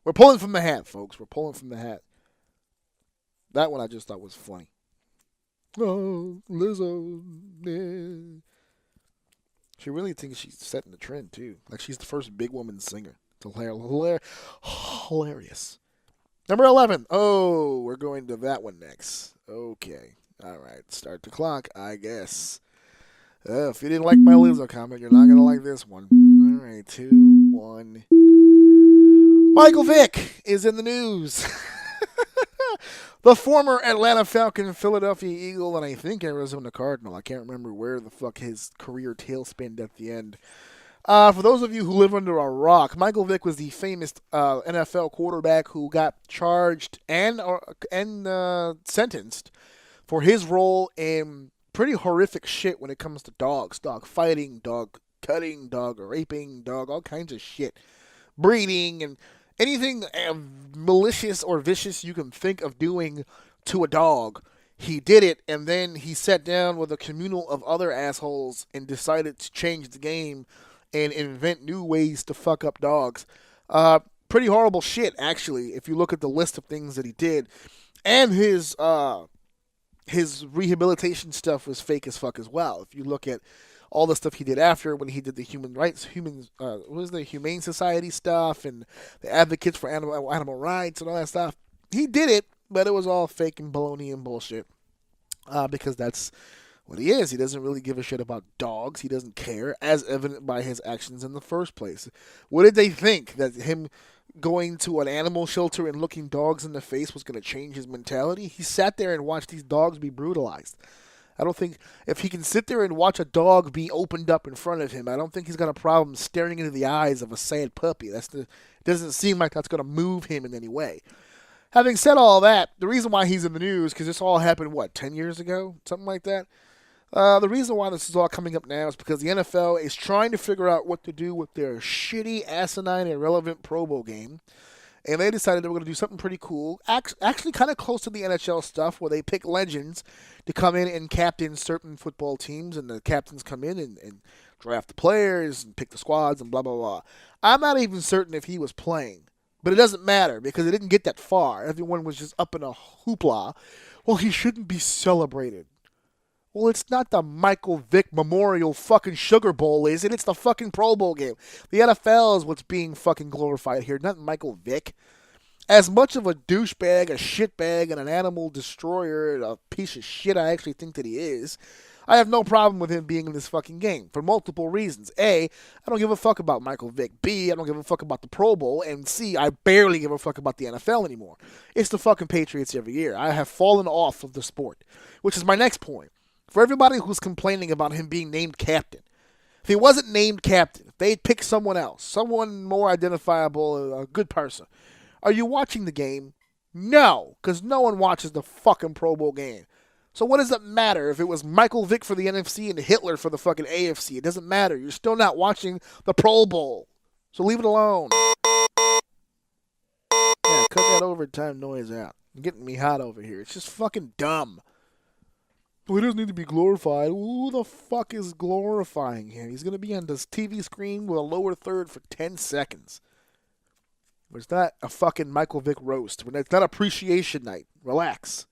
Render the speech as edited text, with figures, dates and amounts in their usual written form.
We're pulling from the hat, folks. We're pulling from the hat. That one I just thought was funny. Oh, Lizzo. Yeah. She really thinks she's setting the trend, too. Like she's the first big woman singer. It's hilarious. Number 11. Oh, we're going to that one next. Okay. All right. Start the clock, I guess. If you didn't like my Lizzo comment, you're not going to like this one. All right. 2, 1. Michael Vick is in the news. The former Atlanta Falcon, Philadelphia Eagle, and I think Arizona Cardinal. I can't remember where the fuck his career tailspinned at the end. For those of you who live under a rock, Michael Vick was the famous NFL quarterback who got charged and sentenced for his role in pretty horrific shit when it comes to dogs. Dog fighting, dog cutting, dog raping, dog all kinds of shit. Breeding and anything malicious or vicious you can think of doing to a dog. He did it, and then he sat down with a communal of other assholes and decided to change the game and invent new ways to fuck up dogs. Pretty horrible shit, actually, if you look at the list of things that he did. And his rehabilitation stuff was fake as fuck as well. If you look at all the stuff he did after, when he did the Humane Society stuff and the advocates for animal rights and all that stuff, he did it, but it was all fake and baloney and bullshit. Because that's what he is. He doesn't really give a shit about dogs. He doesn't care, as evident by his actions in the first place. What did they think? That him going to an animal shelter and looking dogs in the face was going to change his mentality? He sat there and watched these dogs be brutalized. I don't think if he can sit there and watch a dog be opened up in front of him, I don't think he's got a problem staring into the eyes of a sad puppy. It doesn't seem like that's going to move him in any way. Having said all that, the reason why he's in the news, because this all happened, 10 years ago? Something like that? The reason why this is all coming up now is because the NFL is trying to figure out what to do with their shitty, asinine, irrelevant Pro Bowl game. And they decided they were going to do something pretty cool, actually kind of close to the NHL stuff, where they pick legends to come in and captain certain football teams, and the captains come in and draft the players and pick the squads and blah, blah, blah. I'm not even certain if he was playing, but it doesn't matter because it didn't get that far. Everyone was just up in a hoopla. Well, he shouldn't be celebrated. Well, it's not the Michael Vick Memorial fucking Sugar Bowl, is it? It's the fucking Pro Bowl game. The NFL is what's being fucking glorified here, not Michael Vick. As much of a douchebag, a shitbag, and an animal destroyer, and a piece of shit I actually think that he is, I have no problem with him being in this fucking game for multiple reasons. A, I don't give a fuck about Michael Vick. B, I don't give a fuck about the Pro Bowl. And C, I barely give a fuck about the NFL anymore. It's the fucking Patriots every year. I have fallen off of the sport, which is my next point. For everybody who's complaining about him being named captain, if he wasn't named captain, if they'd pick someone else, someone more identifiable, a good person, are you watching the game? No, because no one watches the fucking Pro Bowl game. So what does it matter if it was Michael Vick for the NFC and Hitler for the fucking AFC? It doesn't matter. You're still not watching the Pro Bowl. So leave it alone. Yeah, cut that overtime noise out. You're getting me hot over here. It's just fucking dumb. Well, he doesn't need to be glorified. Who the fuck is glorifying him? He's going to be on this TV screen with a lower third for 10 seconds. It's not a fucking Michael Vick roast. It's not appreciation night. Relax.